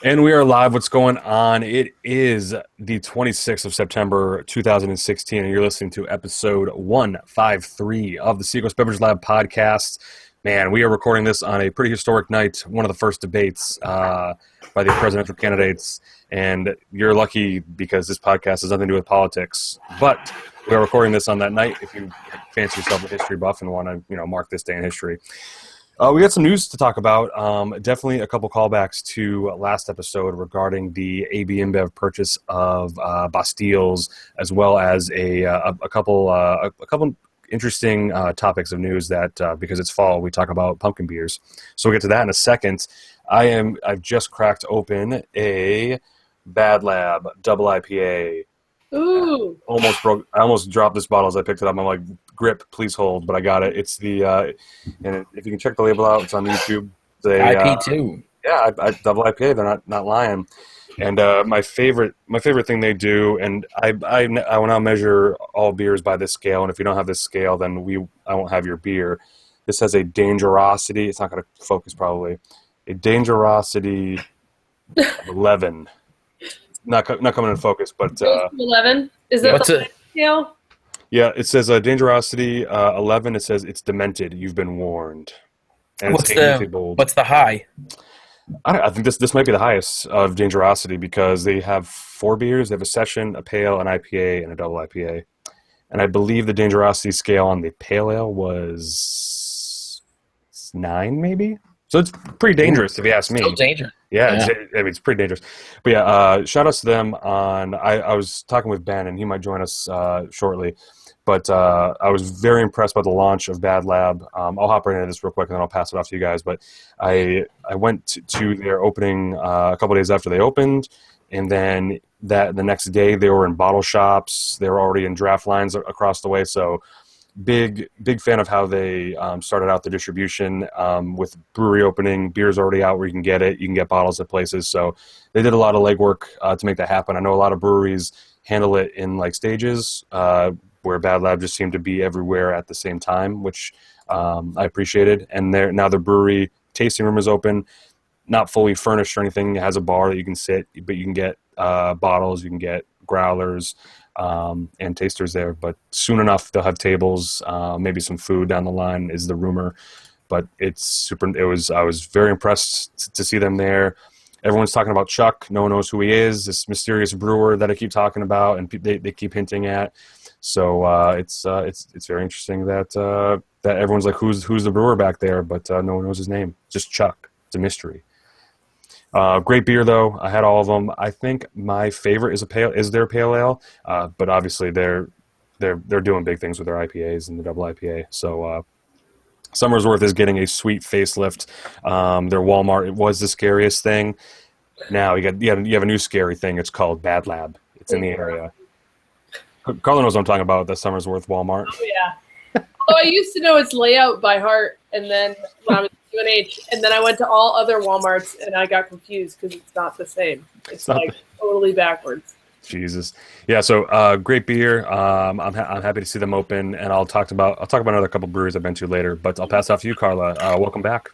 And we are live. What's going on? It is the 26th of September, 2016, and you're listening to episode 153 of the Seacoast Beverage Lab podcast. Man, we are recording this on a pretty historic night, one of the first debates by the presidential candidates. And you're lucky because this podcast has nothing to do with politics. But we are recording this on that night if you fancy yourself a history buff and want to, mark this day in history. We got some news to talk about. Definitely a couple callbacks to last episode regarding the AB InBev purchase of Bastilles, as well as a couple interesting topics of news that because it's fall, we talk about pumpkin beers. So we'll get to that in a second. I've just cracked open a Bad Lab double IPA. Ooh! I almost dropped this bottle as I picked it up. I'm like, grip, please hold, but I got it. It's the and if you can check the label out, it's on YouTube. IP2. Yeah, double IPA. They're not lying. And my favorite thing they do, and I will now measure all beers by this scale. And if you don't have this scale, then I won't have your beer. This has a Dangerosity. It's not going to focus probably. A Dangerosity 11. Not coming in focus, but 11. Is that the scale? Yeah, it says Dangerosity 11. It says it's demented. You've been warned. And what's the high? I think this might be the highest of Dangerosity because they have 4 beers. They have a session, a pale, an IPA, and a double IPA. And I believe the Dangerosity scale on the pale ale was 9, maybe. So it's pretty dangerous, if you ask me. Still dangerous. Yeah. It's pretty dangerous. But yeah, shout outs to them on. I was talking with Ben, and he might join us shortly. But I was very impressed by the launch of Bad Lab. I'll hop right into this real quick, and then I'll pass it off to you guys. But I went to their opening a couple days after they opened, and then the next day they were in bottle shops. They were already in draft lines across the way. So big fan of how they started out the distribution with brewery opening. Beer's already out where you can get it. You can get bottles at places. So they did a lot of legwork to make that happen. I know a lot of breweries handle it in like stages where Bad Lab just seemed to be everywhere at the same time, which I appreciated. And now the brewery tasting room is open, not fully furnished or anything. It has a bar that you can sit, but you can get bottles, you can get growlers, and tasters there. But soon enough, they'll have tables, maybe some food down the line is the rumor. But it's super. I was very impressed to see them there. Everyone's talking about Chuck. No one knows who he is. This mysterious brewer that I keep talking about, and they keep hinting at. So it's very interesting that everyone's like, who's the brewer back there? But no one knows his name. Just Chuck. It's a mystery. Great beer though. I had all of them. I think my favorite is their pale ale. But obviously they're doing big things with their IPAs and the double IPA. So Somersworth is getting a sweet facelift. Their Walmart was the scariest thing. Now you have a new scary thing. It's called Bad Lab. It's in the area. Carla knows what I'm talking about, the Somersworth Walmart. Oh, yeah. I used to know its layout by heart, and then when I was at UNH, and then I went to all other Walmarts, and I got confused because it's not the same. It's like totally backwards. Jesus. Yeah, so great beer. I'm happy to see them open, and I'll talk about another couple breweries I've been to later, but I'll pass it off to you, Carla. Welcome back.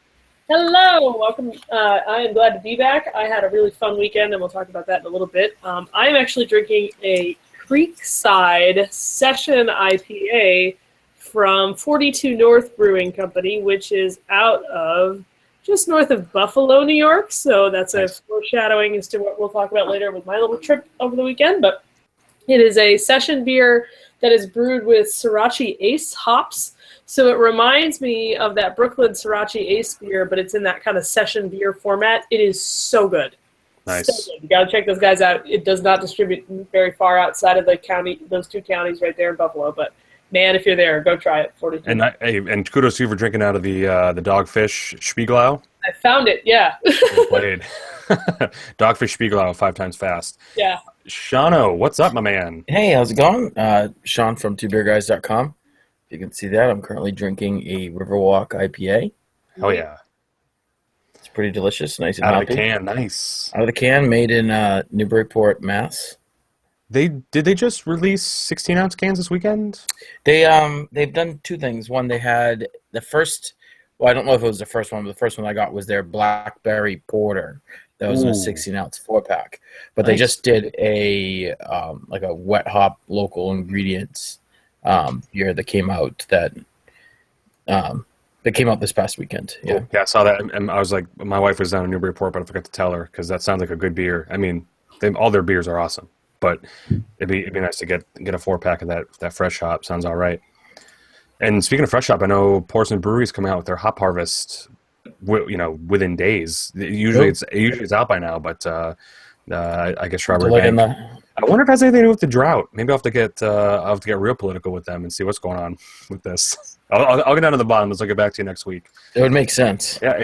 Hello, welcome. I am glad to be back. I had a really fun weekend, and we'll talk about that in a little bit. I am actually drinking a Creekside Session IPA from 42 North Brewing Company, which is out of just north of Buffalo, New York. So that's nice. A foreshadowing as to what we'll talk about later with my little trip over the weekend. But it is a session beer that is brewed with Sriracha Ace hops. So it reminds me of that Brooklyn Sriracha Ace beer, but it's in that kind of session beer format. It is so good. Nice. So good. You got to check those guys out. It does not distribute very far outside of the county, those 2 counties right there in Buffalo. But man, if you're there, go try it. 42. And kudos to you for drinking out of the Dogfish Spiegelau. I found it. Yeah. Played. Dogfish Spiegelau 5 times fast. Yeah. Shano, what's up, my man? Hey, how's it going? Sean from twobeerguys.com. If you can see that, I'm currently drinking a Riverwalk IPA. Oh yeah. It's pretty delicious, nice and out hoppy. Of the can, nice. Out of the can, made in Newburyport, Mass. Did they just release 16-ounce cans this weekend? They've done 2 things. One, they had the first. Well, I don't know if it was the first one, but the first one I got was their Blackberry Porter That was in a Ooh. 16-ounce 4-pack. But they Nice. just did a like a wet hop local ingredients beer that came out this past weekend. Yeah. Cool. Yeah, I saw that, and I was like, my wife was down in Newburyport, but I forgot to tell her because that sounds like a good beer. I mean, all their beers are awesome, but it'd be nice to get a 4-pack of that fresh hop. Sounds all right. And speaking of fresh hop, I know Portsmouth Brewery's coming out with their hop harvest, within days. Usually it's out by now, but I guess Strawberry Bank. I wonder if it has anything to do with the drought. Maybe I'll have to get real political with them and see what's going on with this. I'll get down to the bottom. Let's get back to you next week. It would make sense. Yeah,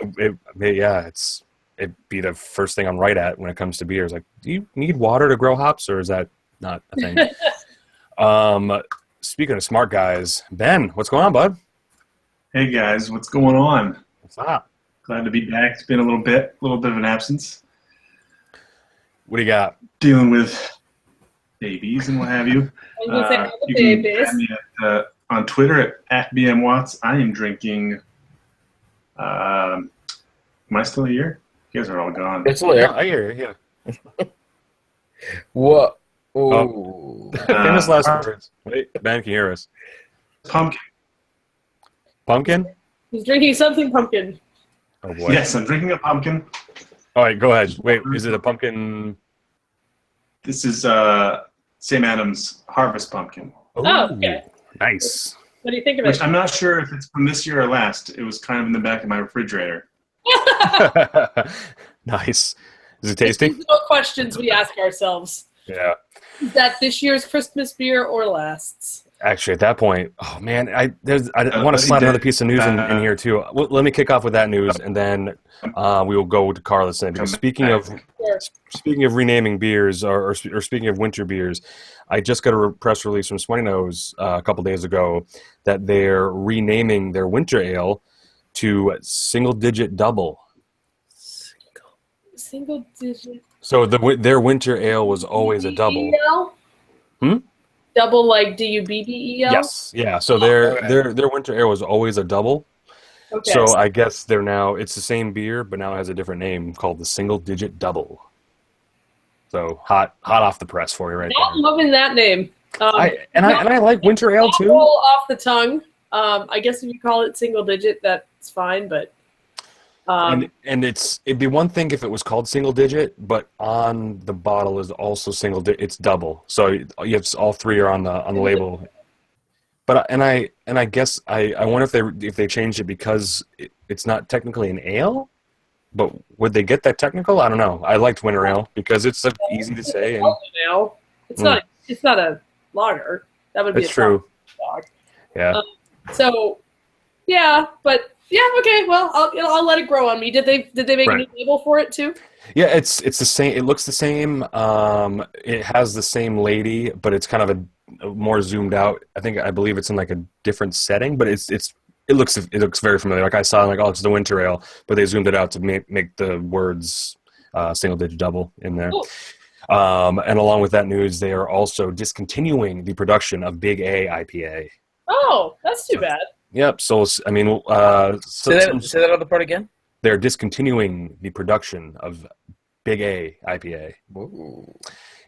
it'd be the first thing I'm right at when it comes to beers. Like, do you need water to grow hops, or is that not a thing? Speaking of smart guys, Ben, what's going on, bud? Hey guys, what's going on? What's up? Glad to be back. It's been a little bit of an absence. What do you got? Dealing with babies and what have you. I was gonna say, all the You can babies. find me on Twitter at @BMWatts. I am drinking. Am I still here? You guys are all gone. It's still there. I hear you. Yeah. What? Oh. Famous last words. Wait, Ben, can you hear us? Pumpkin. Pumpkin? He's drinking something pumpkin. Oh boy. Yes, I'm drinking a pumpkin. All right, go ahead. Wait, is it a pumpkin? This is Sam Adams Harvest Pumpkin, Oh, okay. Nice. What do you think of which it? I'm not sure if it's from this year or last. It was kind of in the back of my refrigerator. Nice. Is it tasty? These are no questions we ask ourselves. Yeah. Is that this year's Christmas beer or last's? Actually, at that point, oh man, I want to slide another piece of news in here too. Well, let me kick off with that news, and then we will go to Carlos. Because speaking of renaming beers, or speaking of winter beers, I just got a press release from Sweaty Nose a couple days ago that they're renaming their winter ale to Single Digit Double. Single digit. So their winter ale was always a double. DUBBEL? Double like DUBBEL? Yes, yeah. So their winter ale was always a double. Okay. So I guess it's the same beer, but now it has a different name called the Single Digit Double. So hot off the press for you right Not there. loving that name. I like winter ale too. Roll off the tongue. I guess if you call it single digit, that's fine. But And it'd be one thing if it was called single digit, but on the bottle is also single digit. It's double, so you have all three are on the label. But I guess I wonder if they changed it because it's not technically an ale. But would they get that technical? I don't know. I liked winter ale because it's easy to say. And it's not. It's not a lager. That would be. It's true. Dog. Yeah. So, yeah, but. Yeah. Okay. Well, I'll let it grow on me. Did they make a new label for it too? Yeah, it's the same. It looks the same. It has the same lady, but it's kind of a more zoomed out. I believe it's in like a different setting, but it looks very familiar. Like I saw, like, oh, it's the winter ale, but they zoomed it out to make the words single digit double in there. Cool. And along with that news, they are also discontinuing the production of Big A IPA. Oh, that's too bad. Yep. So I mean, say that other part again. They're discontinuing the production of Big A IPA. Ooh.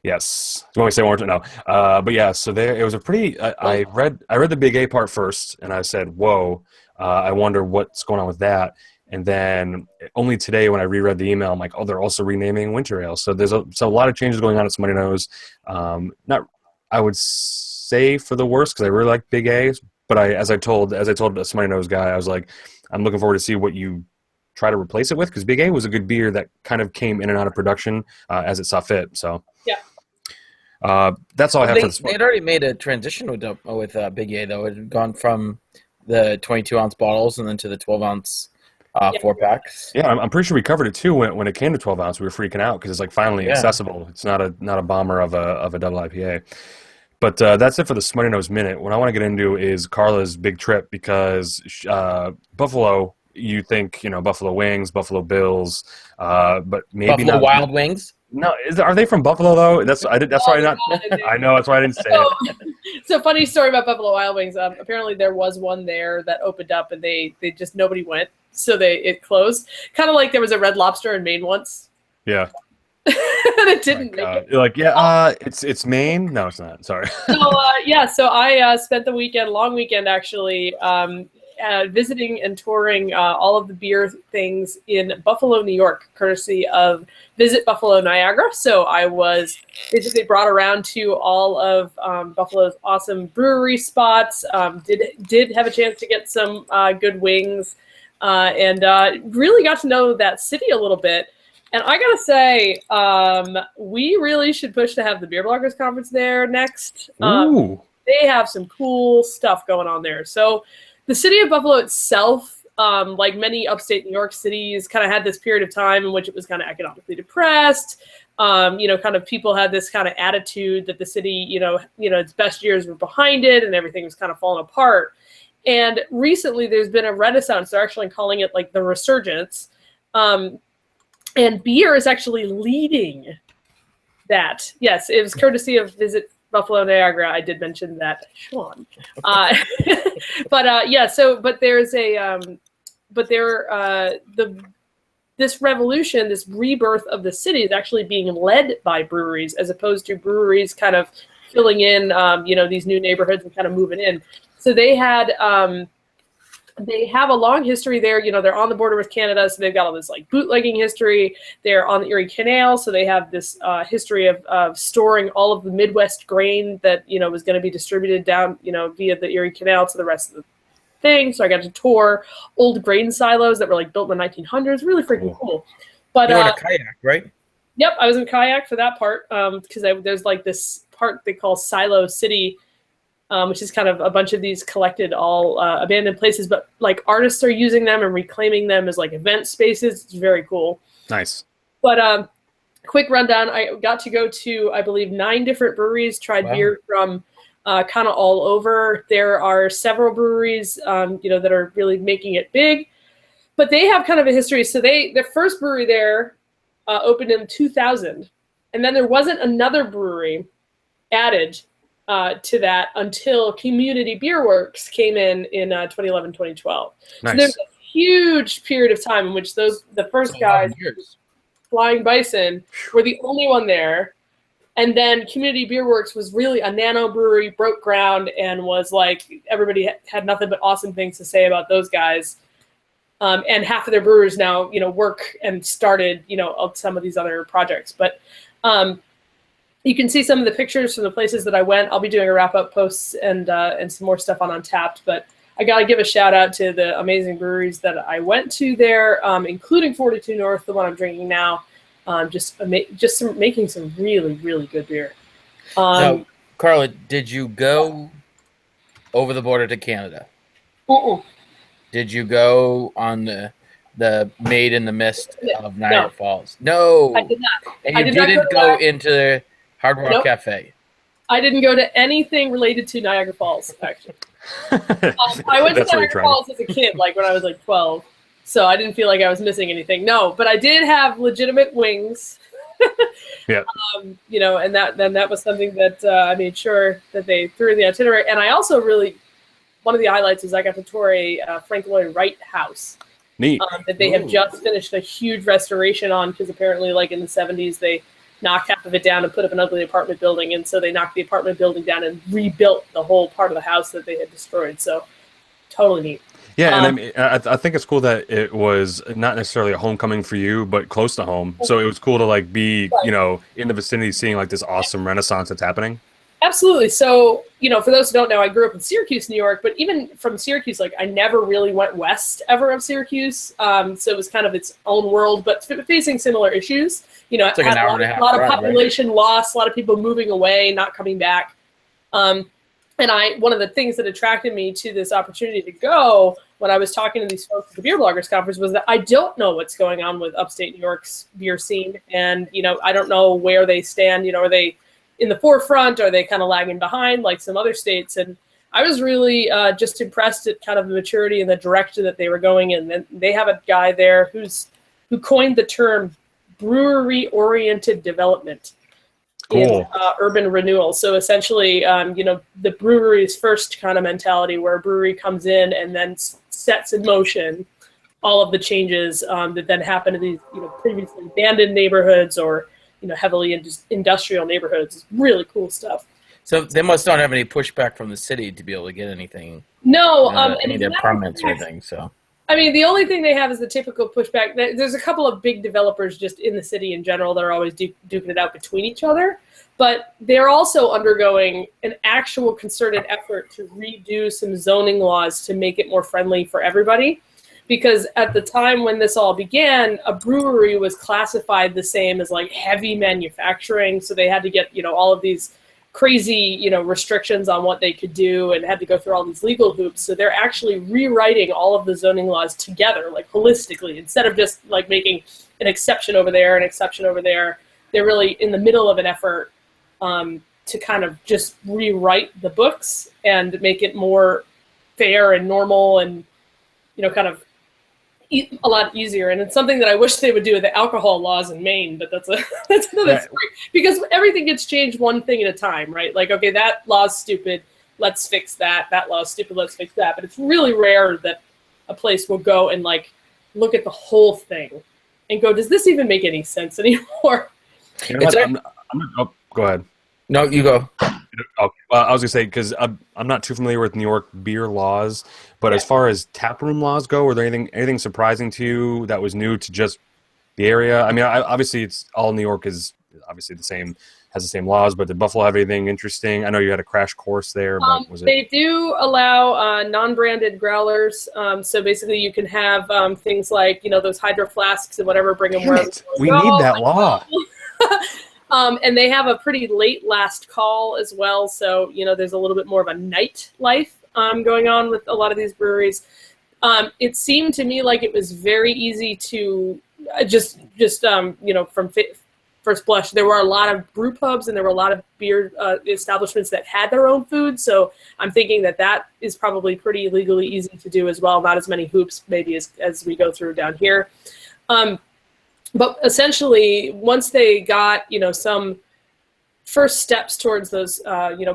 Yes. Do you want me to say one more time? No. But yeah, so it was a pretty. I read the Big A part first, and I said, "Whoa!" I wonder what's going on with that. And then only today, when I reread the email, I'm like, "Oh, they're also renaming Winter Ale." So there's a lot of changes going on at Somebody Knows. Not, I would say for the worst because I really like Big A. But as I told a Somebody Knows guy, I was like, I'm looking forward to see what you try to replace it with, because Big A was a good beer that kind of came in and out of production as it saw fit. So yeah, that's all I have for this one. They had already made a transition with Big A, though. It had gone from the 22-ounce bottles and then to the 12-ounce 4-packs. Yeah, I'm pretty sure we covered it too when it came to 12 ounce. We were freaking out because it's like finally accessible. It's not a bomber of a double IPA. But that's it for the Smutty Nose Minute. What I want to get into is Carla's big trip, because Buffalo, you think, Buffalo Wings, Buffalo Bills, but maybe Buffalo not. Wild Wings? No, are they from Buffalo though? That's why I not. I know, that's why I didn't say it. So funny story about Buffalo Wild Wings. Apparently there was one there that opened up and they just nobody went, so it closed. Kind of like there was a Red Lobster in Maine once. Yeah. And it didn't make it. You're like, it's Maine. No, it's not. Sorry. So I spent the weekend, long weekend actually, visiting and touring all of the beer things in Buffalo, New York, courtesy of Visit Buffalo Niagara. So I was basically brought around to all of Buffalo's awesome brewery spots. Did have a chance to get some good wings, and really got to know that city a little bit. And I gotta say, we really should push to have the Beer Bloggers Conference there next. Ooh. They have some cool stuff going on there. So the city of Buffalo itself, like many upstate New York cities, kind of had this period of time in which it was kind of economically depressed. Kind of people had this kind of attitude that the city, its best years were behind it and everything was kind of falling apart. And recently there's been a renaissance. They're actually calling it like the resurgence. And beer is actually leading that. Yes, it was courtesy of Visit Buffalo Niagara. I did mention that, Sean. This revolution, this rebirth of the city is actually being led by breweries as opposed to breweries kind of filling in, these new neighborhoods and kind of moving in. So they have a long history there. They're on the border with Canada, so they've got all this like bootlegging history. They're on the Erie Canal, so they have this history of storing all of the Midwest grain that was going to be distributed down via the Erie Canal to the rest of the thing. So I got to tour old grain silos that were like built in the 1900s. Really freaking cool. But you were in a kayak, right? Yep, I was in kayak for that part because there's like this part they call Silo City. Which is kind of a bunch of these collected all abandoned places, but like artists are using them and reclaiming them as like event spaces. It's very cool. Nice. But quick rundown, I got to go to, I believe, 9 different breweries, tried beer from kind of all over. There are several breweries, that are really making it big, but they have kind of a history. So the first brewery there opened in 2000, and then there wasn't another brewery added to that until Community Beer Works came in 2011, 2012. Nice. So there's a huge period of time in which the first guys, Flying Bison, were the only one there. And then Community Beer Works was really a nano brewery, broke ground, and was like, everybody had nothing but awesome things to say about those guys. And half of their brewers now, work and started, some of these other projects. But you can see some of the pictures from the places that I went. I'll be doing a wrap-up post and some more stuff on Untapped. But I got to give a shout-out to the amazing breweries that I went to there, including 42 North, the one I'm drinking now, making some really, really good beer. Now, Carla, did you go over the border to Canada? Did you go on the Made in the Mist of Niagara Falls? No. I did not. And you didn't go into Hard Rock Cafe? I didn't go to anything related to Niagara Falls, actually. I went to Niagara Falls as a kid, like when I was like 12, so I didn't feel like I was missing anything. No, but I did have legitimate wings. Yeah. And that was something that I made sure that they threw in the itinerary. And I also one of the highlights is I got to tour a Frank Lloyd Wright house. Neat. That they have just finished a huge restoration on, because apparently like in the 70s they knocked half of it down and put up an ugly apartment building, and so they knocked the apartment building down and rebuilt the whole part of the house that they had destroyed. So totally neat. Yeah, and I mean, I think it's cool that it was not necessarily a homecoming for you, but close to home. So it was cool to like be, in the vicinity, seeing like this awesome renaissance that's happening. Absolutely. So, for those who don't know, I grew up in Syracuse, New York, but even from Syracuse, like I never really went west ever of Syracuse. So it was kind of its own world, but facing similar issues. It's like an hour and a half. A lot of population loss, a lot of people moving away, not coming back. And one of the things that attracted me to this opportunity to go when I was talking to these folks at the Beer Bloggers Conference was that I don't know what's going on with upstate New York's beer scene. And, I don't know where they stand. Are they in the forefront? Are they kind of lagging behind like some other states? And I was really just impressed at kind of the maturity and the direction that they were going in. And they have a guy there who coined the term brewery-oriented development in urban renewal. So essentially, the brewery's first kind of mentality where a brewery comes in and then sets in motion all of the changes that then happen in these previously abandoned neighborhoods or heavily industrial neighborhoods. It's really cool stuff. So they must not have any pushback from the city to be able to get anything. No, any of their permits or anything. So. I mean, the only thing they have is the typical pushback. There's a couple of big developers just in the city in general that are always duking it out between each other. But they're also undergoing an actual concerted effort to redo some zoning laws to make it more friendly for everybody. Because at the time when this all began, a brewery was classified the same as like heavy manufacturing. So they had to get, all of these crazy, restrictions on what they could do and had to go through all these legal hoops. So they're actually rewriting all of the zoning laws together, like holistically, instead of just like making an exception over there, an exception over there. They're really in the middle of an effort to kind of just rewrite the books and make it more fair and normal and, kind of a lot easier. And it's something that I wish they would do with the alcohol laws in Maine, but that's another story. Because everything gets changed one thing at a time, right? Like, okay, that law's stupid, let's fix that. That law's stupid, let's fix that. But it's really rare that a place will go and like look at the whole thing and go, does this even make any sense anymore? Go ahead. No, you go. Okay. Well, I was gonna say because I'm not too familiar with New York beer laws, but as far as taproom laws go, were there anything surprising to you that was new to just the area? I mean, obviously it's all New York is obviously has the same laws, but did Buffalo have anything interesting? I know you had a crash course there, but was it? They do allow non-branded growlers, so basically you can have things like those hydro flasks and whatever. Bring them wherever we need that law. And they have a pretty late last call as well. So, there's a little bit more of a night life going on with a lot of these breweries. It seemed to me like it was very easy to just from first blush, there were a lot of brew pubs and there were a lot of beer establishments that had their own food. So I'm thinking that is probably pretty legally easy to do as well. Not as many hoops maybe as we go through down here. But essentially, once they got, some first steps towards those,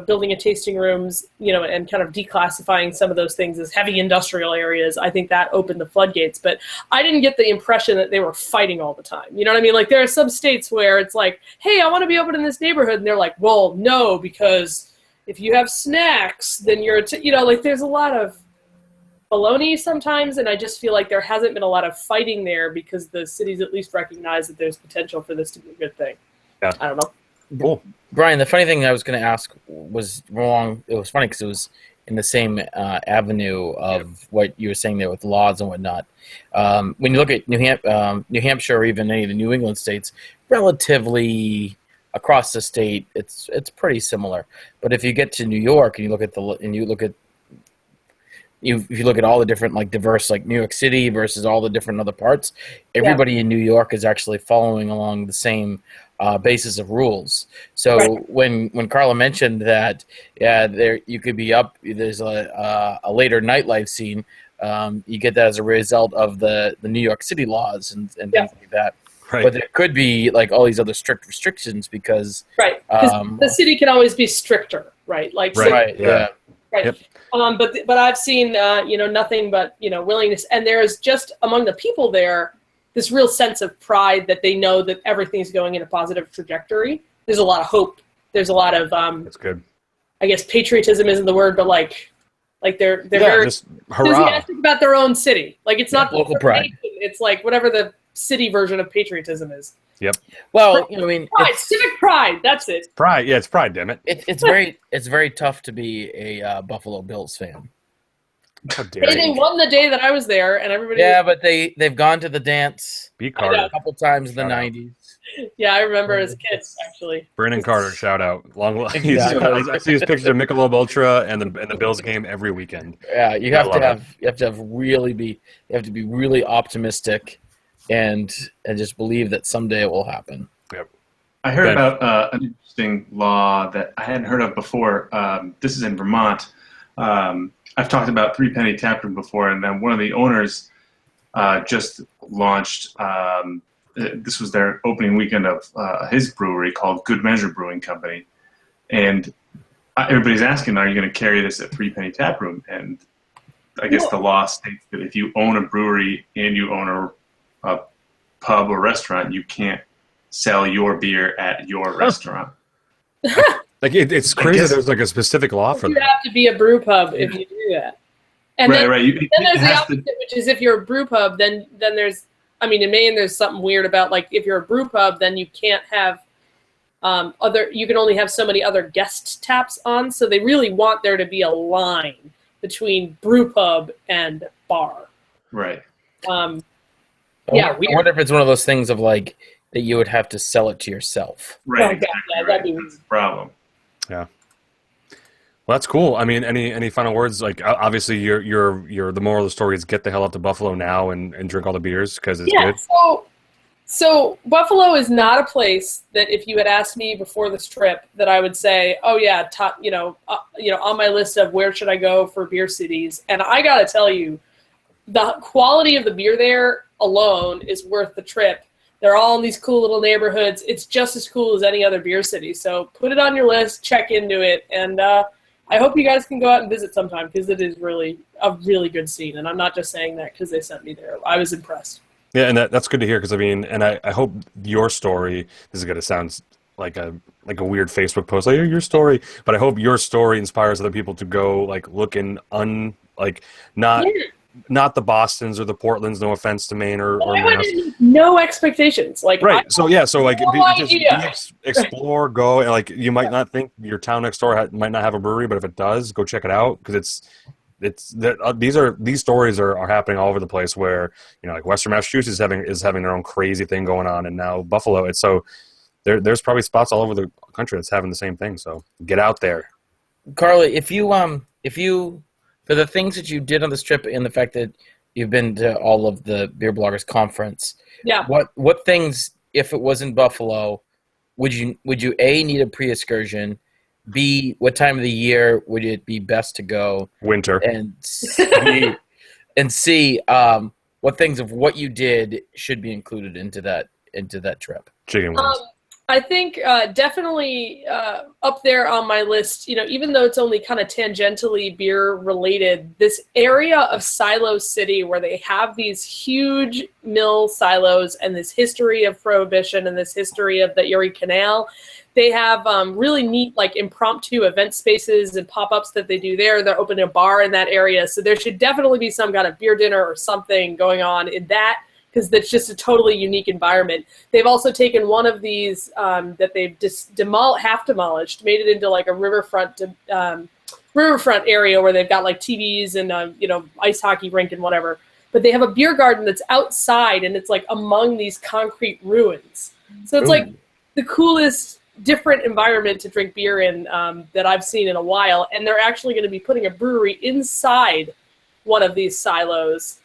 building a tasting rooms, and kind of declassifying some of those things as heavy industrial areas, I think that opened the floodgates. But I didn't get the impression that they were fighting all the time. You know what I mean? Like, there are some states where it's like, hey, I want to be open in this neighborhood. And they're like, well, no, because if you have snacks, then you're, there's a lot of baloney sometimes, and I just feel like there hasn't been a lot of fighting there because the cities at least recognize that there's potential for this to be a good thing. Yeah. I don't know. Cool. Brian, the funny thing I was going to ask was wrong. It was funny because it was in the same avenue of what you were saying there with laws and whatnot. When you look at New Hampshire or even any of the New England states, relatively across the state, it's pretty similar. But if you get to New York and you look at if you look at all the different diverse New York City versus all the different other parts, everybody in New York is actually following along the same basis of rules. So when Carla mentioned that, there you could be up. There's a later nightlife scene. You get that as a result of the New York City laws and things like that. Right. But there could be all these other strict restrictions because the city can always be stricter, right? Right. Yep. But I've seen nothing but willingness, and there is just among the people there this real sense of pride that they know that everything's going in a positive trajectory. There's a lot of hope. There's a lot of that's good. I guess patriotism isn't the word, but they're very just enthusiastic about their own city. It's not local pride. It's whatever the city version of patriotism is. Yep. Well, civic pride. That's it. Pride. Yeah, it's pride. Damn it. It's very tough to be a Buffalo Bills fan. How dare they won the day that I was there, and everybody. Yeah, but they've gone to the dance. B. Carter a couple times in the '90s. Yeah, I remember as a kid actually. Brandon Carter, shout out. Long life. I see his pictures of Michelob Ultra and the Bills game every weekend. Yeah, you have to be really optimistic. And just believe that someday it will happen. Yep. I heard about an interesting law that I hadn't heard of before. This is in Vermont. I've talked about Three Penny Taproom before, and then one of the owners just launched. This was their opening weekend of his brewery called Good Measure Brewing Company, and everybody's asking, "Are you going to carry this at Three Penny Taproom?" And I guess the law states that if you own a brewery and you own a pub or restaurant, you can't sell your beer at your restaurant. Like it's crazy. There's like a specific law for that. You have to be a brew pub if you do that. And then there's the opposite, which is if you're a brew pub, then there's, I mean, in Maine, there's something weird about, like, if you're a brew pub, then you can't have you can only have so many other guest taps on. So they really want there to be a line between brew pub and bar. Right. I wonder if it's one of those things of like that you would have to sell it to yourself. Right. Oh, exactly, yeah, right. that'd be That's the problem. Yeah. Well, that's cool. I mean, any final words? Like, obviously, you're the moral of the story is get the hell up to Buffalo now and drink all the beers because it's good. So Buffalo is not a place that if you had asked me before this trip that I would say, oh yeah, top, on my list of where should I go for beer cities. And I got to tell you, the quality of the beer there alone is worth the trip. They're all in these cool little neighborhoods. It's just as cool as any other beer city. So put it on your list, check into it, and I hope you guys can go out and visit sometime because it is really a really good scene. And I'm not just saying that because they sent me there. I was impressed. Yeah, and that's good to hear because I mean, and I hope your story. This is going to sound like a weird Facebook post, like your story, but I hope your story inspires other people to go like look in not the Bostons or the Portlands. No offense to Maine or Mass. No expectations, like right. So just explore, go, and like you might not think your town next door might not have a brewery, but if it does, go check it out because these stories are happening all over the place. Where like Western Massachusetts is having their own crazy thing going on, and now Buffalo. It's so there's probably spots all over the country that's having the same thing. So get out there, Carly. If you for the things that you did on this trip and the fact that you've been to all of the Beer Bloggers Conference, what things, if it was in Buffalo, would you A, need a pre-excursion, B, what time of the year would it be best to go? Winter. And C, what things of what you did should be included into that trip? Chicken wings. I think definitely up there on my list, even though it's only kind of tangentially beer related, this area of Silo City where they have these huge mill silos and this history of Prohibition and this history of the Erie Canal, they have really neat like impromptu event spaces and pop-ups that they do there. They're opening a bar in that area. So there should definitely be some kind of beer dinner or something going on in that, because that's just a totally unique environment. They've also taken one of these that they've just half demolished, made it into like a riverfront area where they've got like TVs and ice hockey rink and whatever. But they have a beer garden that's outside and it's like among these concrete ruins. So it's like the coolest, different environment to drink beer in that I've seen in a while. And they're actually going to be putting a brewery inside one of these silos.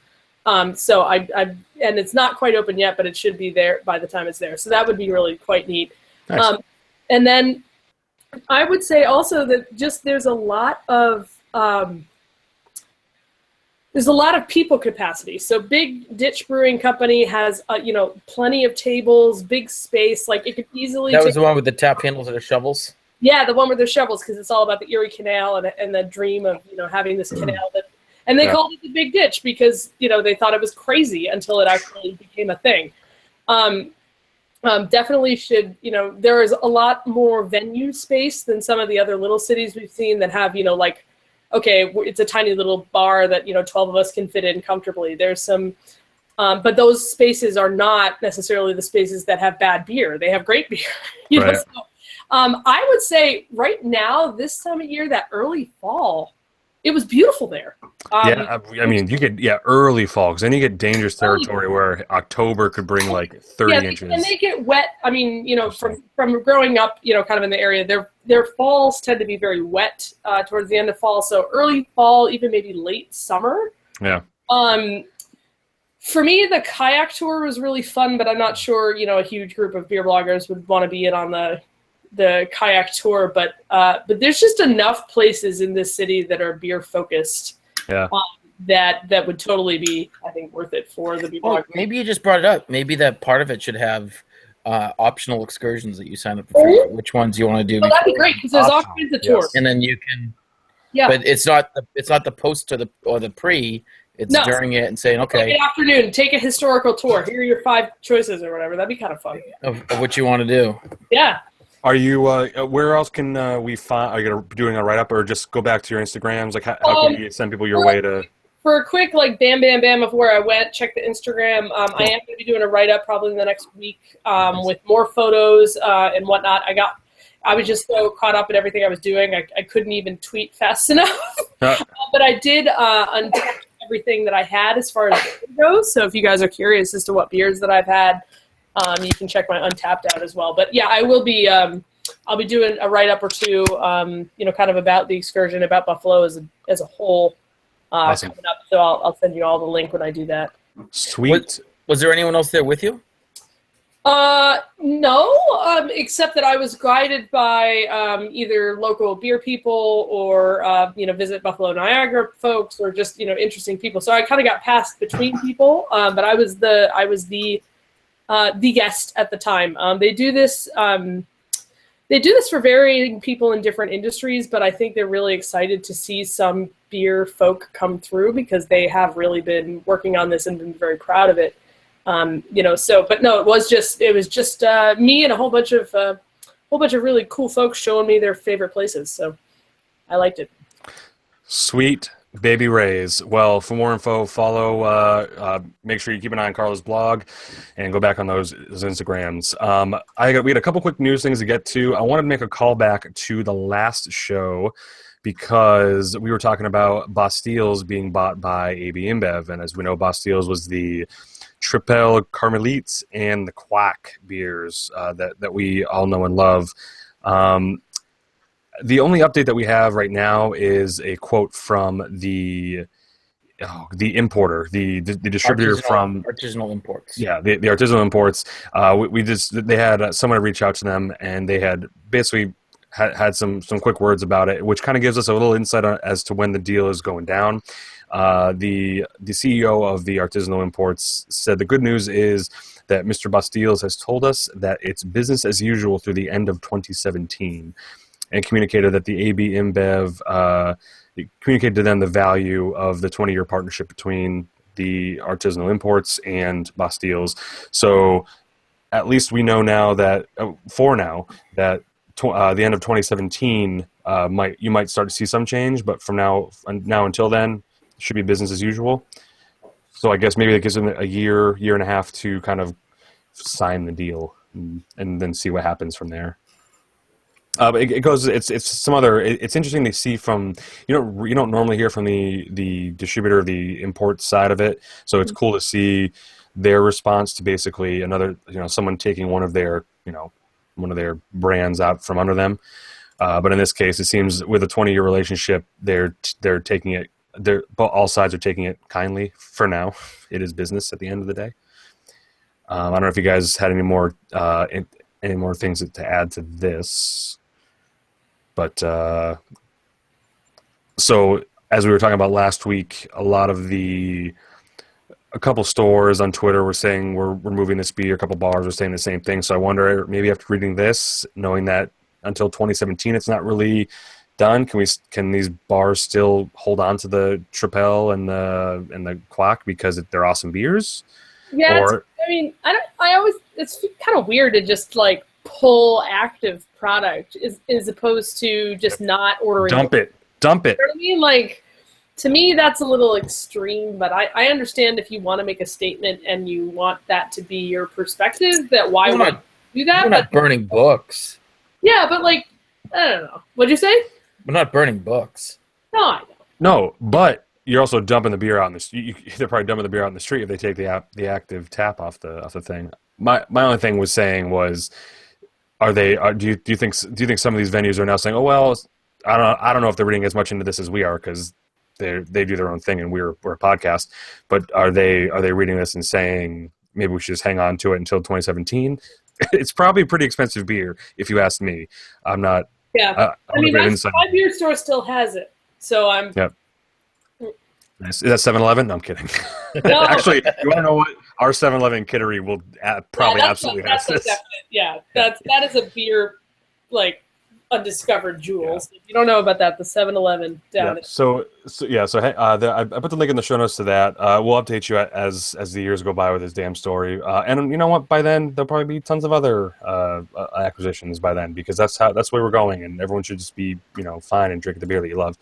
So and it's not quite open yet, but it should be there by the time it's there. So that would be really quite neat. Nice. And then I would say also that just there's a lot of people capacity. So Big Ditch Brewing Company has plenty of tables, big space. Like it could easily. That was the one with the tap handles and the shovels. Yeah, the one with the shovels, because it's all about the Erie Canal and the dream of having this canal that. And they called it the Big Ditch because, they thought it was crazy until it actually became a thing. Definitely should, there is a lot more venue space than some of the other little cities we've seen that have, it's a tiny little bar that, 12 of us can fit in comfortably. There's some, but those spaces are not necessarily the spaces that have bad beer. They have great beer. Right. So, I would say right now, this time of year, that early fall, it was beautiful there. I mean, you get early fall, because then you get dangerous territory where October could bring like 30 inches. And they get wet. I mean, from growing up, kind of in the area, their falls tend to be very wet towards the end of fall. So early fall, even maybe late summer. Yeah. For me, the kayak tour was really fun, but I'm not sure, a huge group of beer bloggers would want to be in on the kayak tour, but there's just enough places in this city that are beer focused. Yeah. That would totally be, I think, worth it for the beer bloggers. Maybe you just brought it up. Maybe that part of it should have optional excursions that you sign up for. Which ones you want to do? Well, that'd be great because there's all kinds of tours. And then you can Yeah. But it's not the post or the pre. It's during it and saying, okay. Good afternoon. Take a historical tour. Here are your 5 choices or whatever. That'd be kind of fun. Of what you want to do. Yeah. Are you? Where else can we find? Are you doing a write up, or just go back to your Instagrams? Like, how can we send people your way to? For a quick bam of where I went, check the Instagram. I am going to be doing a write up probably in the next week with more photos and whatnot. I was just so caught up in everything I was doing, I couldn't even tweet fast enough. But I did untap everything that I had as far as beer goes. So if you guys are curious as to what beers that I've had, you can check my Untapped out as well. But yeah, I will be. I'll be doing a write up or two. Kind of about the excursion, about Buffalo as a whole. Awesome. Coming up. So I'll send you all the link when I do that. Sweet. Was there anyone else there with you? No, except that I was guided by either local beer people or Visit Buffalo Niagara folks, or just interesting people. So I kind of got passed between people, but I was the guest at the time. They do this. They do this for varying people in different industries, but I think they're really excited to see some beer folk come through because they have really been working on this and been very proud of it. But no, it was just me and a whole bunch of really cool folks showing me their favorite places. So I liked it. Sweet baby Rays. Well, for more info, follow. Make sure you keep an eye on Carla's blog, and go back on those Instagrams. We had a couple quick news things to get to. I wanted to make a call back to the last show because we were talking about Bastiles being bought by AB InBev, and as we know, Bastiles was the Tripel Carmelites and the Quack beers that we all know and love. The only update that we have right now is a quote from the importer, the distributor from Artisanal Imports. Yeah, the Artisanal Imports. They had someone reach out to them, and they had basically had some quick words about it, which kind of gives us a little insight as to when the deal is going down. The CEO of the Artisanal Imports said the good news is that Mr. Bastiles has told us that it's business as usual through the end of 2017. And communicated that the AB InBev communicated to them the value of the 20-year partnership between the Artisanal Imports and Bastiles. So at least we know now that the end of 2017 you might start to see some change, but from now until then, it should be business as usual. So I guess maybe it gives them a year and a half to kind of sign the deal and then see what happens from there. It's interesting to see from, you don't normally hear from the distributor, the import side of it. So it's cool to see their response to basically someone taking one of their brands out from under them. But in this case, it seems with a 20-year relationship, they're taking it. All sides are taking it kindly for now. It is business at the end of the day. I don't know if you guys had any more things to add to this. But so as we were talking about last week, a couple stores on Twitter were saying we're moving this beer. A couple bars were saying the same thing. So I wonder, maybe after reading this, knowing that until 2017 it's not really done, can these bars still hold on to the Tripel and the Quack because they're awesome beers? Yeah, it's kind of weird to just pull active product as opposed to just not ordering. Dump it. You know what I mean? To me, that's a little extreme, but I understand if you want to make a statement and you want that to be your perspective, that why would you do that? We're not burning books. Yeah, but I don't know. What'd you say? We're not burning books. No, I know. No, but you're also dumping the beer out in the street. They're probably dumping the beer out in the street if they take the active tap off the thing. My only thing was saying was, do you think some of these venues are now saying, oh well, I don't know if they're reading as much into this as we are because they do their own thing and we're a podcast, but are they reading this and saying maybe we should just hang on to it until 2017? It's probably pretty expensive beer if you ask me. I'm not. Yeah, my beer store still has it, so I'm. Yep. Is that 7-Eleven? No, I'm kidding. No. Actually, you want to know what? Our 7-Eleven Kittery will probably absolutely have this. Yeah, that is a beer undiscovered jewels. If you don't know about that, the 7-Eleven down. So hey, I put the link in the show notes to that. We'll update you as the years go by with this damn story. And you know what? By then there'll probably be tons of other acquisitions by then, because that's where we're going, and everyone should just be fine and drink the beer that you love.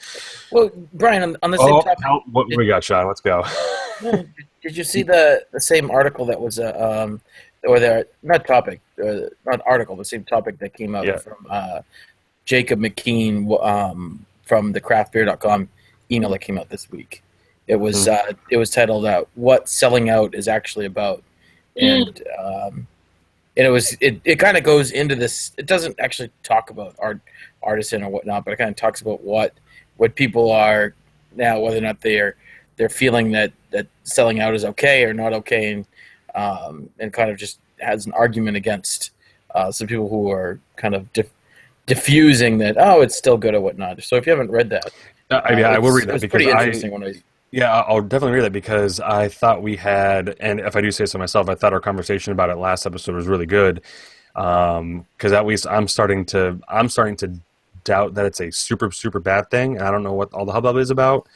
Well, Brian, on the same topic, what we got, Sean? Let's go. Did you see the same article that was not article, the same topic that came out from Jacob McKean from the craftbeer.com email that came out this week? It was titled "What Selling Out is Actually About," and it kind of goes into this. It doesn't actually talk about artisan or whatnot, but it kind of talks about what people are now, whether or not they're feeling that selling out is okay or not okay, and kind of just has an argument against some people who are kind of diffusing that, it's still good or whatnot. So if you haven't read that, I will read that, it's because pretty interesting. I'll definitely read that, because I thought we had, and if I do say so myself, I thought our conversation about it last episode was really good. Because at least I'm starting to doubt that it's a super, super bad thing. And I don't know what all the hubbub is about,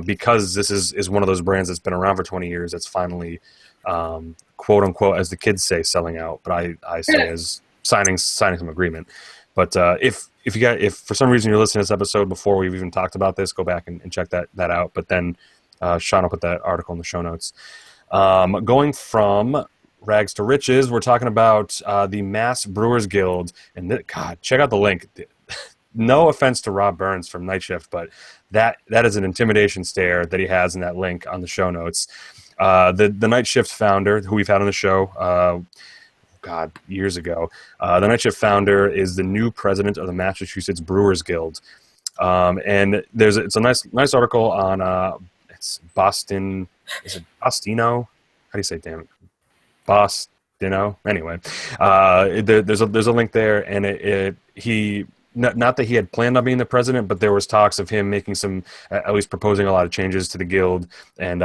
because this is one of those brands that's been around for 20 years. It's finally, quote unquote, as the kids say, selling out. But I say as signing some agreement. But if for some reason you're listening to this episode before we've even talked about this, go back and check that out. But then Sean will put that article in the show notes. Going from rags to riches, we're talking about the Mass Brewers Guild. And God, check out the link. No offense to Rob Burns from Night Shift, but that is an intimidation stare that he has in that link on the show notes. The Night Shift founder, who we've had on the show, years ago, the Night Shift founder is the new president of the Massachusetts Brewers Guild, and it's a nice article on it's Boston. Is it Bostino? How do you say it? Damn it, Bostino. Anyway, there's a link there, and he. Not that he had planned on being the president, but there was talks of him making at least proposing a lot of changes to the guild, and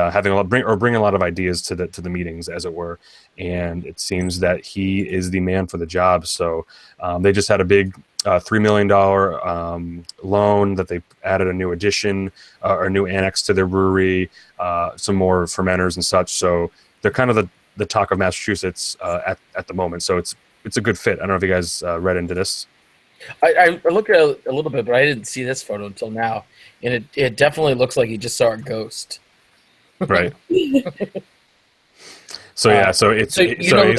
bringing a lot of ideas to the meetings, as it were. And it seems that he is the man for the job. So they just had a big $3 million loan that they added a new addition, or a new annex to their brewery, some more fermenters and such. So they're kind of the talk of Massachusetts at the moment. So it's a good fit. I don't know if you guys read into this. I looked at it a little bit, but I didn't see this photo until now, and it definitely looks like he just saw a ghost. Right. So he's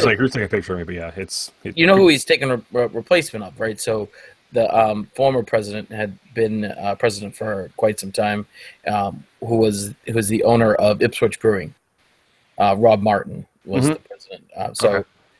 like, who's taking a picture of me? But yeah, it's who he's taking a replacement of, right? So the former president had been president for quite some time, who was the owner of Ipswich Brewing. Rob Martin was the president.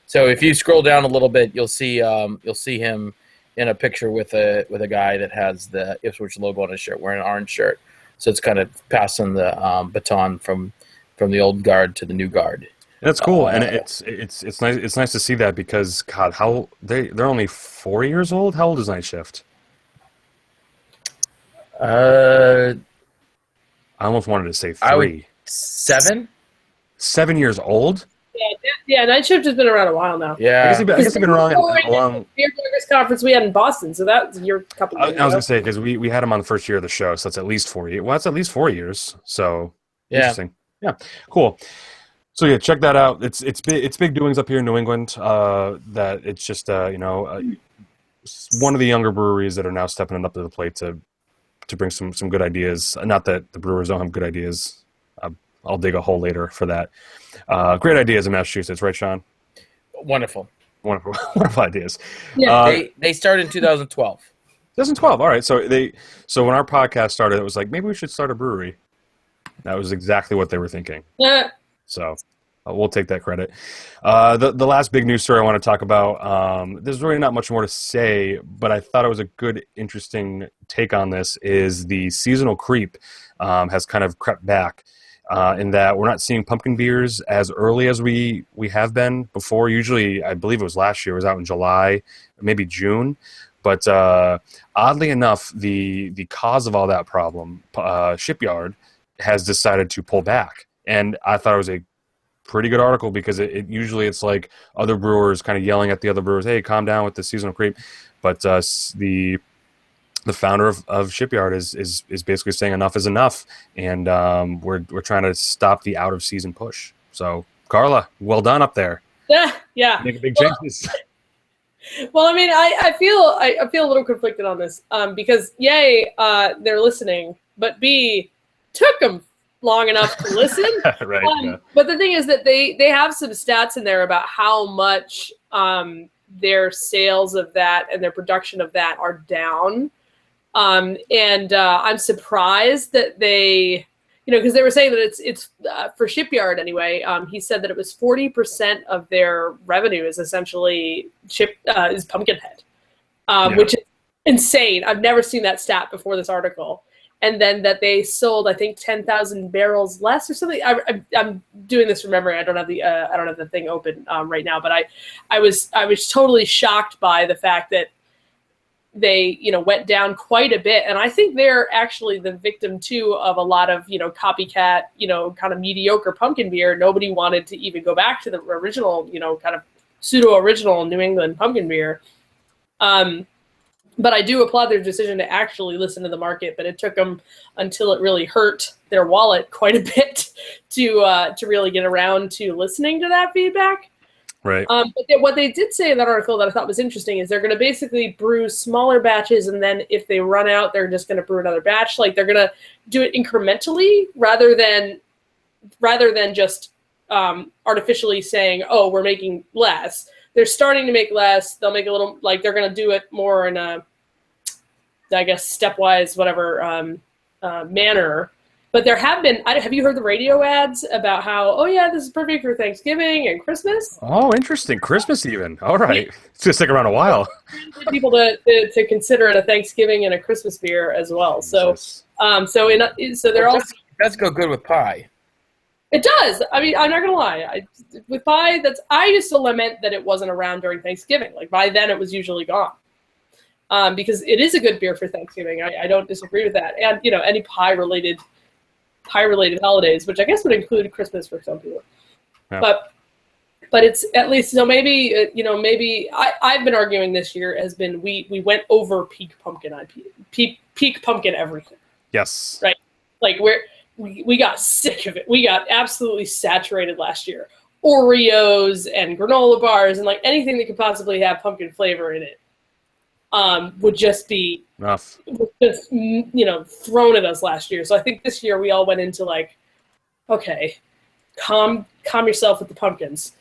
So if you scroll down a little bit, you'll see him in a picture with a guy that has the Ipswich logo on his shirt, wearing an orange shirt. So it's kind of passing the baton from the old guard to the new guard. That's cool, and it's nice. It's nice to see that, because God, how they're only 4 years old. How old is Night Shift? I almost wanted to say 3. 7. 7 years old. Yeah, Night Shift has been around a while now. Yeah, I guess they've been around a long. Beer Burgers conference we had in Boston, so that was your couple. I was going to say, because we had them on the first year of the show, so that's at least 4 years. Well, that's at least 4 years. So interesting. Yeah, cool. So yeah, check that out. It's big doings up here in New England. That it's just one of the younger breweries that are now stepping up to the plate to bring some good ideas. Not that the Brewers don't have good ideas. I'll dig a hole later for that. Great ideas in Massachusetts, right, Sean? Wonderful ideas. Yeah, they started in 2012. 2012. All right. So when our podcast started, it was like, maybe we should start a brewery. That was exactly what they were thinking. Yeah. So we'll take that credit. The last big news story I want to talk about, there's really not much more to say, but I thought it was a good, interesting take on this, is the seasonal creep has kind of crept back. In that we're not seeing pumpkin beers as early as we have been before. Usually, I believe it was last year, it was out in July, maybe June. But oddly enough, the cause of all that problem, Shipyard, has decided to pull back. And I thought it was a pretty good article, because it usually it's like other brewers kind of yelling at the other brewers, hey, calm down with the seasonal creep. But the the founder of Shipyard is basically saying enough is enough, and we're trying to stop the out of season push. So Carla, well done up there. Yeah. Making big changes. Well, I mean, I feel a little conflicted on this because they're listening, but B, took them long enough to listen. Right. Yeah. But the thing is that they have some stats in there about how much their sales of that and their production of that are down. And I'm surprised that they, because they were saying that it's for Shipyard anyway. He said that it was 40% of their revenue is essentially is Pumpkinhead, which is insane. I've never seen that stat before this article. And then that they sold, I think, 10,000 barrels less or something. I'm doing this from memory. I don't have the thing open right now, but I was totally shocked by the fact that they went down quite a bit, and I think they're actually the victim too of a lot of copycat kind of mediocre pumpkin beer. Nobody wanted to even go back to the original kind of pseudo original New England pumpkin beer. But I do applaud their decision to actually listen to the market, but it took them until it really hurt their wallet quite a bit to really get around to listening to that feedback. Right. But what they did say in that article that I thought was interesting is they're going to basically brew smaller batches, and then if they run out, they're just going to brew another batch. Like they're going to do it incrementally rather than just artificially saying, "Oh, we're making less." They're starting to make less. They'll make a little, like they're going to do it more in a, I guess, stepwise, whatever manner. But there have been, have you heard the radio ads about how, oh yeah, this is perfect for Thanksgiving and Christmas? Oh, interesting. Christmas even. All right. It's going to stick around a while. People to consider it a Thanksgiving and a Christmas beer as well. So, so they're also. That's go good with pie. It does. I mean, I'm not gonna lie. With pie, I used to lament that it wasn't around during Thanksgiving. Like by then, it was usually gone. Because it is a good beer for Thanksgiving. I don't disagree with that. And any pie related holidays, which I guess would include Christmas for some people. Yeah. But it's at least maybe maybe I've been arguing this year has been we went over peak pumpkin IP, peak pumpkin everything. Yes. Right. Like we got sick of it. We got absolutely saturated last year. Oreos and granola bars and like anything that could possibly have pumpkin flavor in it would just be enough. Just thrown at us last year. So I think this year we all went into like, okay, calm yourself with the pumpkins.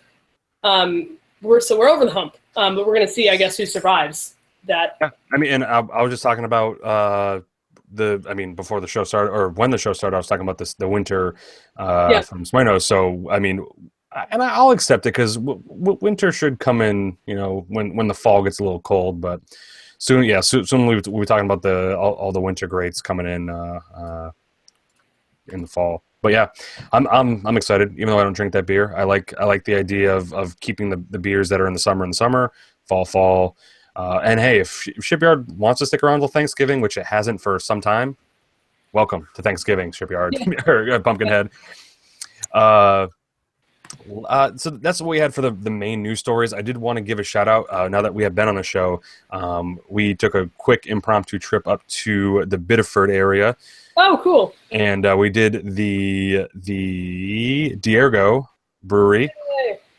We're over the hump, but we're gonna see, I guess, who survives that. Yeah, I mean, and I was just talking about. Before the show started, or when the show started, I was talking about the winter from Smyrna. So, I mean, and I'll accept it because winter should come in, when the fall gets a little cold. But soon we'll be talking about all the winter grades coming in the fall. But yeah, I'm excited. Even though I don't drink that beer, I like the idea of keeping the beers that are in the summer, fall. And hey, if Shipyard wants to stick around till Thanksgiving, which it hasn't for some time, welcome to Thanksgiving, Shipyard or Pumpkinhead. So that's what we had for the main news stories. I did want to give a shout out now that we have been on the show. We took a quick impromptu trip up to the Biddeford area. Oh, cool! And we did the Diergo Brewery,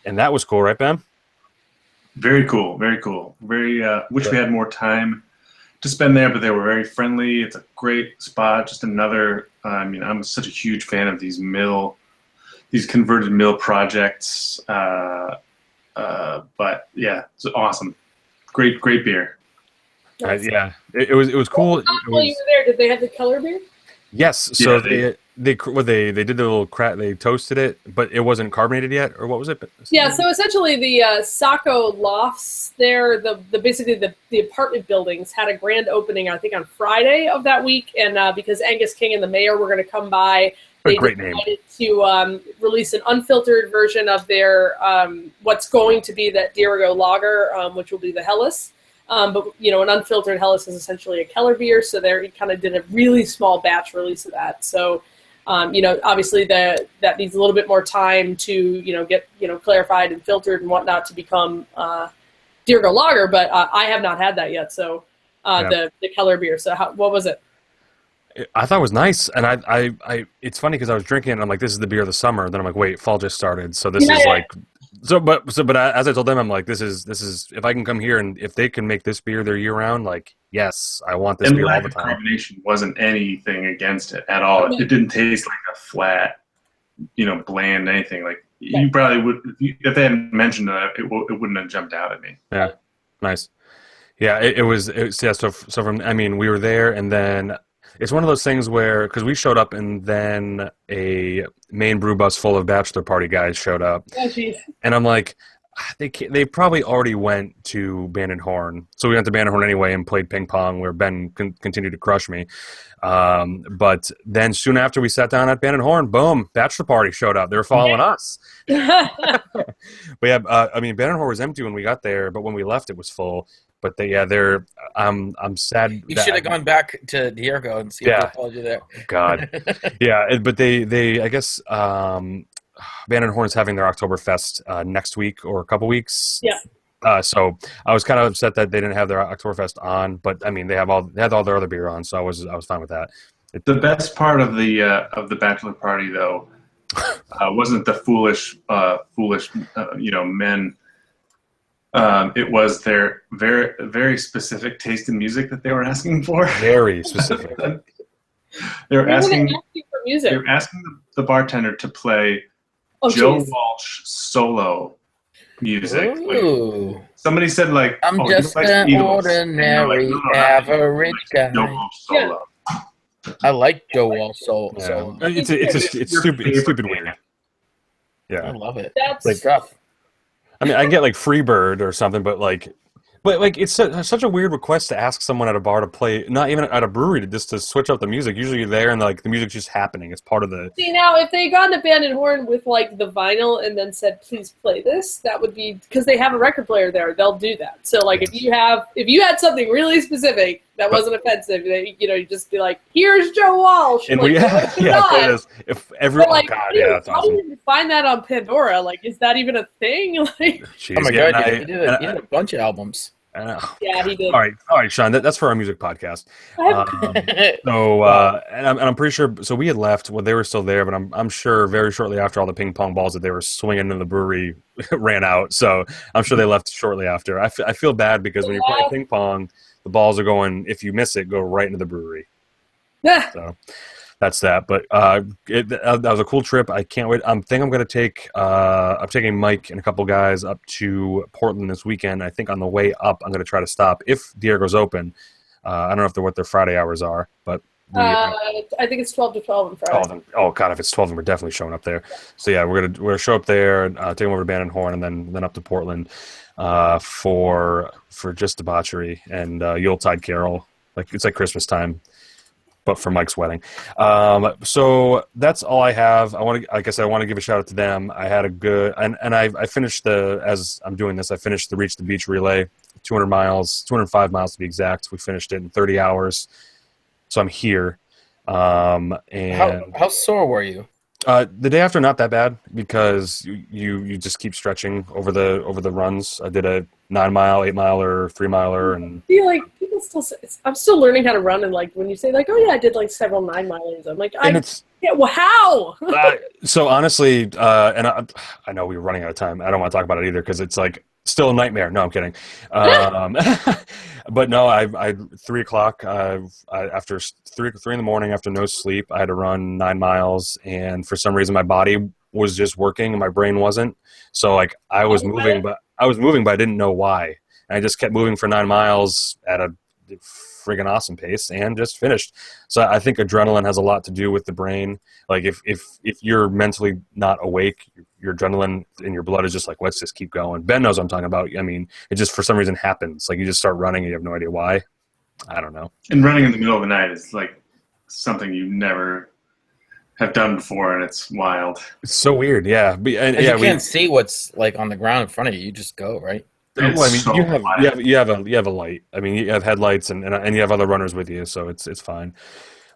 and that was cool, right, Ben? Very cool, very cool. Wish we had more time to spend there, but they were very friendly. It's a great spot. Just another. I'm such a huge fan of these converted mill projects. But yeah, it's awesome. Great beer. Yeah, it was cool. While you were there, did they have the color beer? Yes. So they did the little they toasted it, but it wasn't carbonated yet, or what was it? Yeah. So essentially, the Saco lofts there, basically the apartment buildings had a grand opening, I think, on Friday of that week, and because Angus King and the mayor were going to come by, they decided to release an unfiltered version of their what's going to be that Dirigo lager, which will be the Helles. But an unfiltered Helles is essentially a Keller beer, so they kind of did a really small batch release of that. So, obviously that needs a little bit more time to get clarified and filtered and whatnot to become Dirigo lager. But I have not had that yet, so the Keller beer. So what was it? I thought it was nice, and I it's funny because I was drinking it, and I'm like, this is the beer of the summer. Then I'm like, wait, fall just started, so this is like, but as I told them, I'm like, this is if I can come here and if they can make this beer their year round, like, yes, I want this beer all the time. The carbonation wasn't anything against it at all. It didn't taste like a flat, bland anything. Like you probably would if they hadn't mentioned it, it wouldn't have jumped out at me. Yeah, nice. Yeah, it was yeah. So from we were there, and then. It's one of those things where, because we showed up and then a main brew bus full of bachelor party guys showed up. Oh, geez. And I'm like, they probably already went to Band and Horn. So we went to Band and Horn anyway and played ping pong where Ben continued to crush me. But then soon after we sat down at Band and Horn, boom, bachelor party showed up. They were following us. But yeah, Band and Horn was empty when we got there, but when we left, it was full. But they're. I'm sad. You should have gone back to Diego and see if they followed you there. God, yeah. But they I guess Band and Horn's having their Oktoberfest next week or a couple weeks. Yeah. So I was kind of upset that they didn't have their Oktoberfest on, but they had all their other beer on, so I was fine with that. The best part of the bachelor party though wasn't the foolish men. It was their very, very specific taste in music that they were asking for. Very specific. They were asking for music. They were asking the bartender to play Joe Walsh solo music. Like, somebody said like, "I'm just an ordinary average guy." Joe Walsh solo. Yeah. I like Joe Walsh solo. Yeah. It's stupid weird. Yeah, I love it. That's like tough. I can get like Freebird or something, but it's such a weird request to ask someone at a bar to play, not even at a brewery, to switch up the music. Usually you're there and the music's just happening. It's part of the. See, now if they got an Band and Horn with like the vinyl and then said, "Please play this," that would be because they have a record player there. They'll do that. So like if you had something really specific that wasn't offensive, you just be like, "Here's Joe Walsh." And like, if everyone, that's how awesome. do you find that on Pandora? Like, is that even a thing? Like, oh my god, he did a bunch of albums. Yeah, he did. All right, Sean. That's for our music podcast. I'm pretty sure. So we had left when they were still there, but I'm sure very shortly after all the ping pong balls that they were swinging in the brewery ran out. So I'm sure they left shortly after. I feel bad because when you play ping pong, the balls are going. If you miss it, go right into the brewery. Yeah. So that's that. But that was a cool trip. I can't wait. I'm going to take. I'm taking Mike and a couple guys up to Portland this weekend. I think on the way up, I'm going to try to stop if Diego's open. I don't know what their Friday hours are, but I think it's 12 to 12 on Friday. Oh God, if it's 12, then we're definitely showing up there. So yeah, we're gonna show up there, take them over to Band and Horn, and then up to Portland for just debauchery and Yuletide Carol. It's like Christmas time, but for Mike's wedding. So that's all I have. I want to give a shout out to them. I had a good, and I finished as I'm doing this, I finished the Reach the Beach relay, 205 miles to be exact. We finished it in 30 hours. So I'm here. And how sore were you? The day after, not that bad because you just keep stretching over the runs. I did a 9-mile, 8-miler, 3-miler, and I feel like people still. I'm still learning how to run, and like when you say like, "Oh yeah, I did like several 9-milers," I'm like, how? So honestly, and I know we were running out of time. I don't want to talk about it either because it's like still a nightmare. No, I'm kidding. But no, I 3 o'clock. After 3 in the morning, after no sleep, I had to run 9 miles, and for some reason, my body was just working and my brain wasn't. So like I was moving, but I didn't know why. And I just kept moving for 9 miles at a friggin' awesome pace and just finished. So I think adrenaline has a lot to do with the brain. Like if you're mentally not awake, your adrenaline in your blood is just like, let's just keep going. Ben knows what I'm talking about. I mean, it just for some reason happens. Like you just start running and you have no idea why. I don't know. And running in the middle of the night is like something you never have done before, and it's wild. It's so weird, yeah. You can't see what's like on the ground in front of you. You just go, right? Well, I mean, you have a light. I mean, you have headlights and you have other runners with you, so it's fine.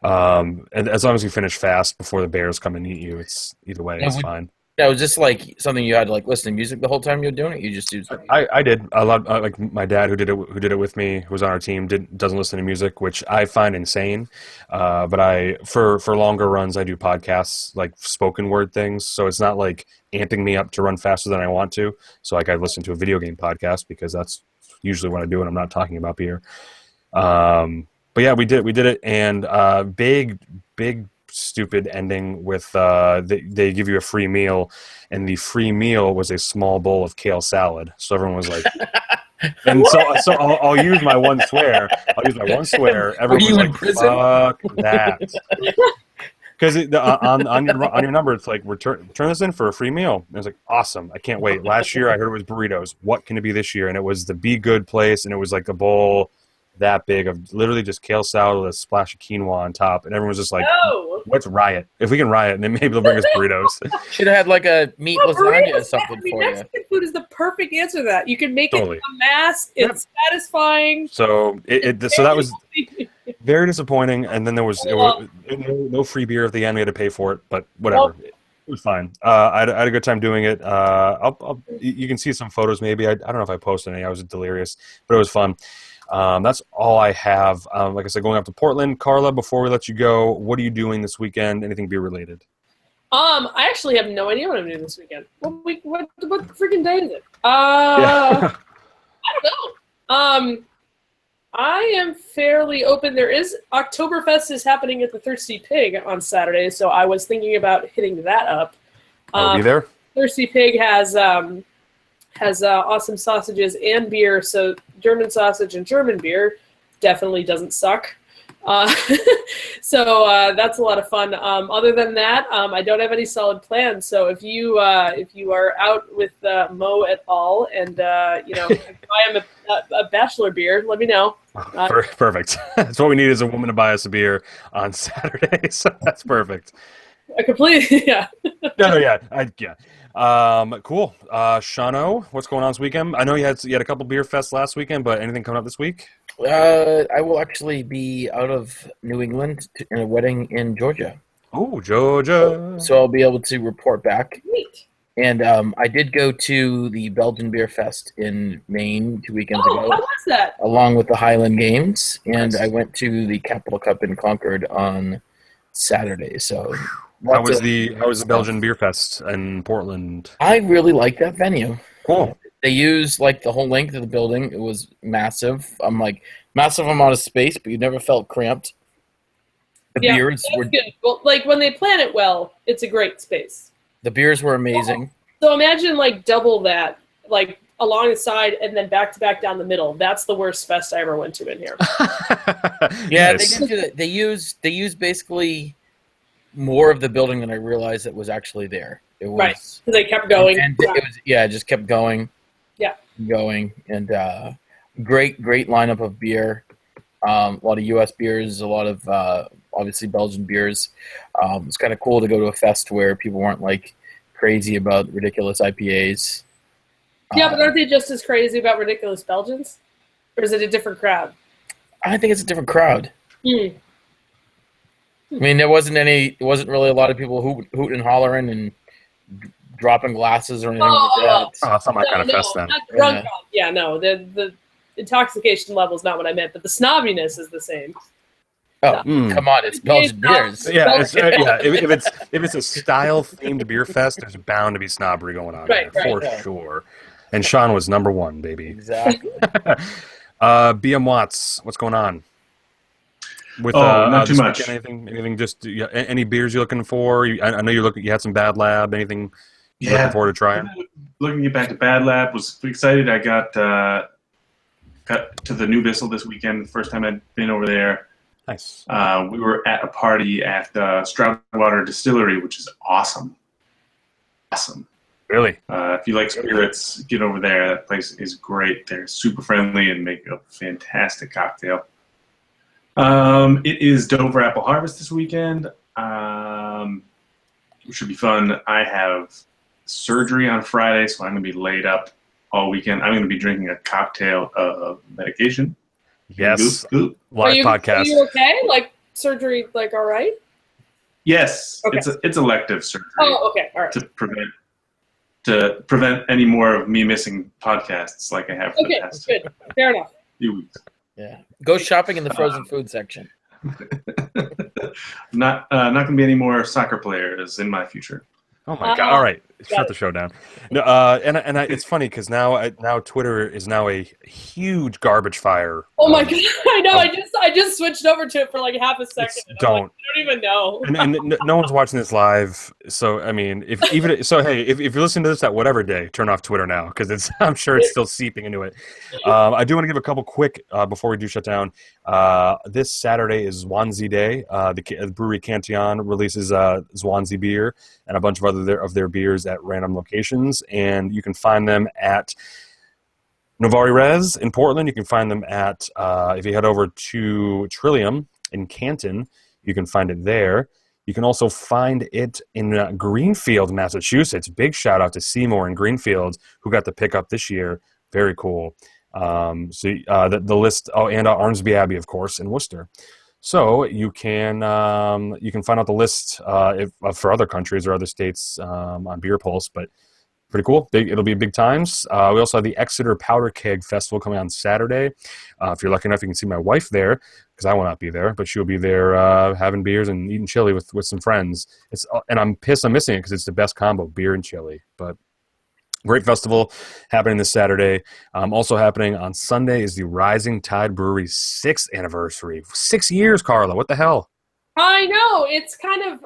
And as long as you finish fast before the bears come and eat you, it's either way, it's fine. Yeah, was this like something you had to like listen to music the whole time you were doing it? You just used it? I did a lot. Like my dad, who did it with me, who was on our team, doesn't listen to music, which I find insane. But for longer runs, I do podcasts, like spoken word things. So it's not like amping me up to run faster than I want to. So like I listen to a video game podcast because that's usually what I do when I'm not talking about beer. But yeah, we did it, and big stupid ending with they give you a free meal, and the free meal was a small bowl of kale salad. So everyone was like, and so I'll use my one swear. Everyone you was in like, prison? fuck that. Because on your number, it's like return this in for a free meal. And I was like, awesome! I can't wait. Last year, I heard it was burritos. What can it be this year? And it was the Be Good place, and it was like a bowl that big of literally just kale salad with a splash of quinoa on top, and everyone was just like, No. let's riot. If we can riot, then maybe they'll bring us burritos. Should have had like a meat lasagna or something for you. Mexican food is the perfect answer to that. You can make Totally. it a mass. It's satisfying. So so that was very disappointing. And then there was no free beer at the end. We had to pay for it, but whatever. It was fine. I had a good time doing it. You can see some photos maybe. I don't know if I posted any. I was delirious, but it was fun. That's all I have. Like I said, going up to Portland. Carla, before we let you go, what are you doing this weekend? Anything beer related? I actually have no idea what I'm doing this weekend. What freaking day is it? I don't know. I am fairly open. There is Oktoberfest is happening at the Thirsty Pig on Saturday, so I was thinking about hitting that up. I'll be there. Thirsty Pig has awesome sausages and beer, so German sausage and German beer definitely doesn't suck. So that's a lot of fun. Other than that, I don't have any solid plans. So if you are out with Mo et al. And I am a bachelor beer, let me know. Perfect. That's what we need is a woman to buy us a beer on Saturday. So that's perfect. I completely yeah. Cool. Shano, what's going on this weekend? I know you had a couple beer fests last weekend, but anything coming up this week? I will actually be out of New England in a wedding in Georgia. Oh, Georgia! So I'll be able to report back. Neat. And I did go to the Belgian Beer Fest in Maine 2 weekends ago. How was that? Along with the Highland Games, and Nice. I went to the Capital Cup in Concord on Saturday. So. How was the Belgian Beer Fest in Portland? I really like that venue. Cool. They used like the whole length of the building. It was massive. I'm like massive amount of space, but you never felt cramped. The beers that's were good. Well, like when they plan it well, it's a great space. the beers were amazing. So imagine like double that, like along the side and then back to back down the middle. That's the worst fest I ever went to in here. Yeah, Nice. they did do that. They used basically more of the building than I realized that was actually there. It was Right. So they kept going. and it was it just kept going. Yeah. Going and great lineup of beer. A lot of U.S. beers, a lot of obviously Belgian beers. It's kind of cool to go to a fest where people weren't like crazy about ridiculous IPAs. Yeah, but aren't they just as crazy about ridiculous Belgians? Or is it a different crowd? I think it's a different crowd. Hmm. I mean, there wasn't really a lot of people hooting and hollering and dropping glasses or anything like that. Oh, that's not my kind of fest then. Not drunk. Yeah, no. The intoxication level is not what I meant, but the snobbiness is the same. Oh, come on, it's Belgian beers. Yeah, if it's a style themed beer fest, there's bound to be snobbery going on Right, there for right. sure. And Sean was number one, baby. Exactly. BM Watts, what's going on? With not too this much. weekend, anything? Just any beers you're looking for? I know you had some Bad Lab. Anything you're looking forward to trying? Looking to get back to Bad Lab. Was excited. I got to the New Bissell this weekend. The first time I'd been over there. Nice. We were at a party at Stroudwater Distillery, which is awesome. Awesome. Really? If you like spirits, get over there. That place is great. They're super friendly and make a fantastic cocktail. It is Dover Apple Harvest this weekend. It should be fun. I have surgery on Friday, so I'm going to be laid up all weekend. I'm going to be drinking a cocktail of medication. Yes. Goop. Live podcast. Are you okay? Like surgery, like all right? Yes, Okay. it's elective surgery Oh, okay. All right. to prevent to prevent any more of me missing podcasts like I have for the past good. Fair enough. few weeks. Yeah. Go shopping in the frozen food section. Not going to be any more soccer players in my future. Oh my God! All right, shut the show down. No, it's funny because now Twitter is now a huge garbage fire. Oh my God! I know. I just switched over to it for like half a second. Don't. I don't even know. and no one's watching this live, so I mean, if you're listening to this at whatever day, turn off Twitter now because I'm sure it's still seeping into it. I do want to give a couple quick before we do shut down. This Saturday is Swansea Day. The brewery Cantillon releases Swansea beer and a bunch of their beers at random locations, and you can find them at Novari Res in Portland. You can find them at if you head over to Trillium in Canton, you can find it there. You can also find it in Greenfield, Massachusetts. Big shout out to Seymour in Greenfield who got the pickup this year. Very cool. The list. Oh, and Armsby Abbey, of course, in Worcester. So you can find out the list for other countries or other states on Beer Pulse, but pretty cool. It'll be big times. We also have the Exeter Powder Keg Festival coming on Saturday. If you're lucky enough, you can see my wife there because I will not be there, but she'll be there having beers and eating chili with some friends. And I'm pissed I'm missing it because it's the best combo, beer and chili. But great festival happening this Saturday. Also happening on Sunday is the Rising Tide Brewery's 6th anniversary. 6 years, Carla. What the hell? I know. It's kind of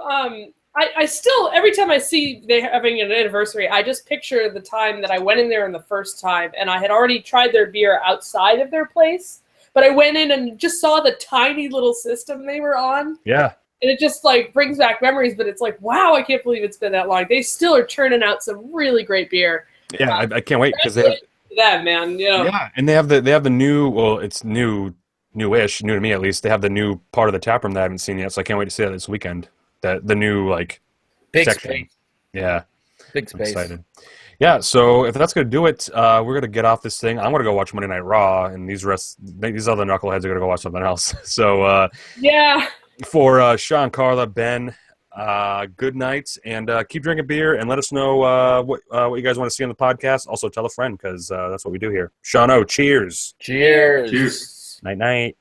I still, every time I see they're having an anniversary, I just picture the time that I went in there in the first time, and I had already tried their beer outside of their place, but I went in and just saw the tiny little system they were on. Yeah. And it just like brings back memories, but it's like, wow, I can't believe it's been that long. They still are churning out some really great beer. Yeah, I can't wait because they have that, man. Yeah, and they have the new. Well, it's newish, new to me at least. They have the new part of the tap room that I haven't seen yet, so I can't wait to see that this weekend. The new like big section. Space. Yeah, big space. I'm excited. Yeah, so if that's gonna do it, we're gonna get off this thing. I'm gonna go watch Monday Night Raw, and these other knuckleheads are gonna go watch something else. So yeah. For Sean, Carla, Ben. Good night, and keep drinking beer, and let us know what you guys want to see on the podcast. Also, tell a friend because that's what we do here. Sean, cheers. Cheers. Night night.